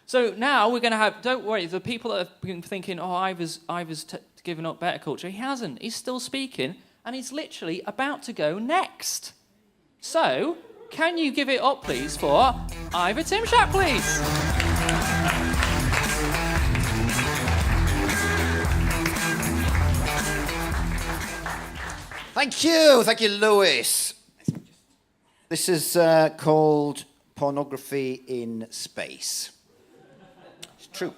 So now we're going to have, don't worry, the people that have been thinking, oh, Ivor's given up Bettakultcha, he hasn't. He's still speaking, and he's literally about to go next. So, can you give it up, please, for Ivor Tymchak, please? Thank you, Lewis. This is called Pornography in Space. It's true.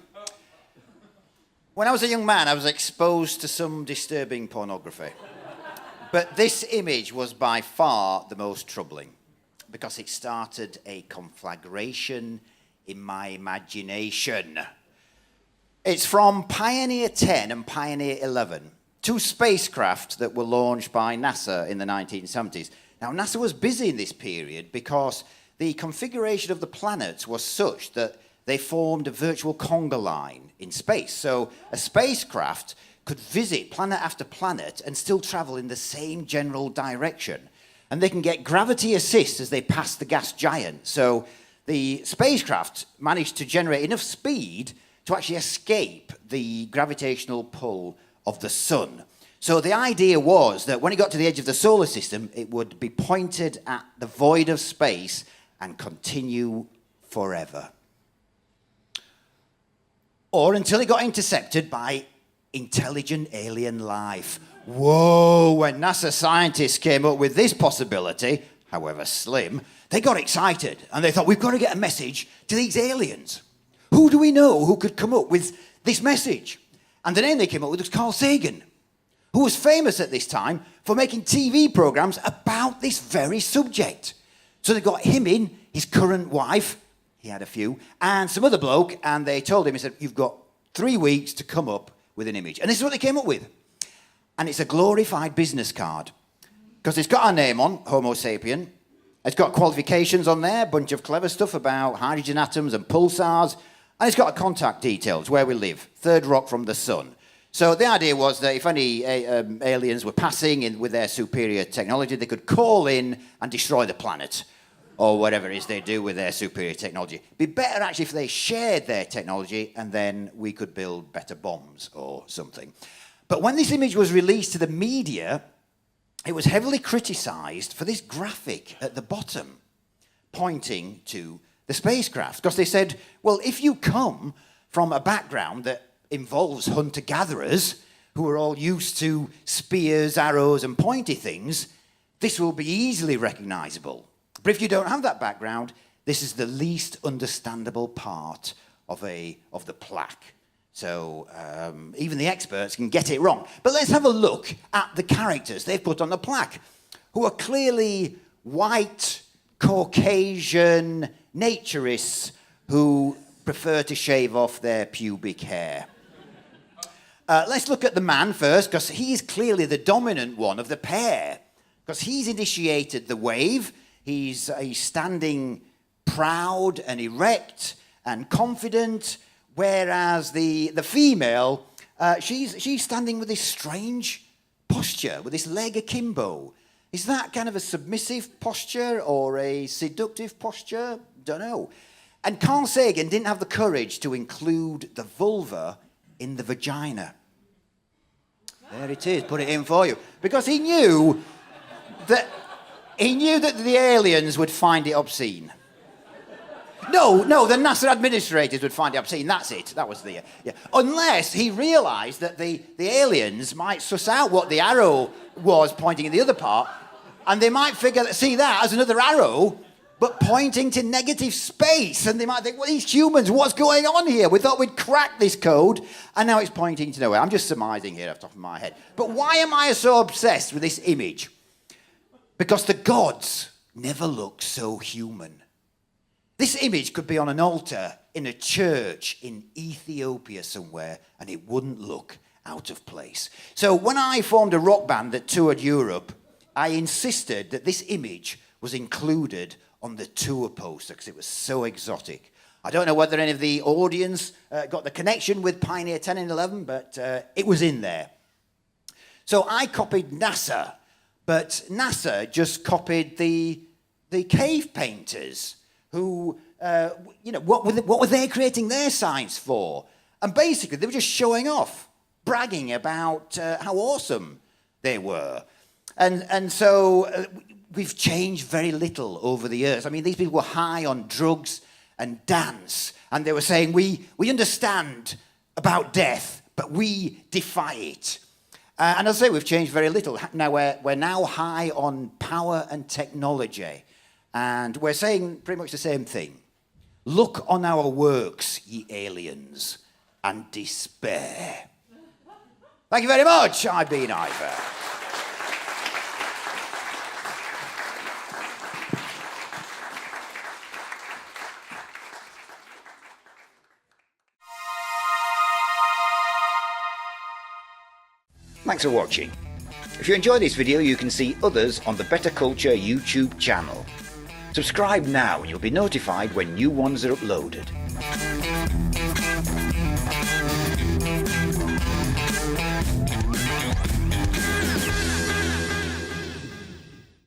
When I was a young man, I was exposed to some disturbing pornography. But this image was by far the most troubling because it started a conflagration in my imagination. It's from Pioneer 10 and Pioneer 11, two spacecraft that were launched by NASA in the 1970s. Now, NASA was busy in this period because the configuration of the planets was such that they formed a virtual conga line in space. So a spacecraft could visit planet after planet and still travel in the same general direction. And they can get gravity assist as they pass the gas giant. So the spacecraft managed to generate enough speed to actually escape the gravitational pull of the sun. So the idea was that when it got to the edge of the solar system, it would be pointed at the void of space and continue forever. Or until it got intercepted by intelligent alien life. Whoa, when NASA scientists came up with this possibility, however slim, they got excited and they thought, we've got to get a message to these aliens. Who do we know who could come up with this message? And the name they came up with was Carl Sagan, who was famous at this time for making TV programs about this very subject. So they got him in, his current wife, he had a few, and some other bloke, and they told him, he said, you've got 3 weeks to come up with an image. And this is what they came up with. And it's a glorified business card. Because it's got our name on, Homo sapien. It's got qualifications on there, a bunch of clever stuff about hydrogen atoms and pulsars. And it's got contact details, where we live, third rock from the sun. So the idea was that if any aliens were passing in with their superior technology, they could call in and destroy the planet, or whatever it is they do with their superior technology. It'd be better, actually, if they shared their technology, and then we could build better bombs or something. But when this image was released to the media, it was heavily criticised for this graphic at the bottom, pointing to the spacecraft. Because they said, well, if you come from a background that involves hunter-gatherers who are all used to spears, arrows, and pointy things, this will be easily recognisable. But if you don't have that background, this is the least understandable part of the plaque. So even the experts can get it wrong. But let's have a look at the characters they've put on the plaque, who are clearly white, Caucasian naturists who prefer to shave off their pubic hair. Let's look at the man first, because he's clearly the dominant one of the pair, because he's initiated the wave. He's standing proud and erect and confident, whereas the female, she's standing with this strange posture, with this leg akimbo. Is that kind of a submissive posture or a seductive posture? Don't know. And Carl Sagan didn't have the courage to include the vulva in the vagina. There it is, put it in for you. Because he knew that the aliens would find it obscene. No, the NASA administrators would find it obscene. That's it. That was the... yeah. Unless he realised that the aliens might suss out what the arrow was pointing in the other part, and they might see that as another arrow, but pointing to negative space. And they might think, well, these humans, what's going on here? We thought we'd crack this code, and now it's pointing to nowhere. I'm just surmising here off the top of my head. But why am I so obsessed with this image? Because the gods never look so human. This image could be on an altar in a church in Ethiopia somewhere, and it wouldn't look out of place. So when I formed a rock band that toured Europe, I insisted that this image was included on the tour poster because it was so exotic. I don't know whether any of the audience got the connection with Pioneer 10 and 11, but it was in there. So I copied NASA, but NASA just copied the cave painters who, what were they creating their science for? And basically, they were just showing off, bragging about how awesome they were. And so we've changed very little over the years. I mean, these people were high on drugs and dance, and they were saying, we understand about death, but we defy it. And as I say, we've changed very little. Now we're now high on power and technology, and we're saying pretty much the same thing. Look on our works, ye aliens, and despair. Thank you very much. I've been Ivor. Thanks for watching. If you enjoyed this video, you can see others on the Bettakultcha YouTube channel. Subscribe now and you'll be notified when new ones are uploaded.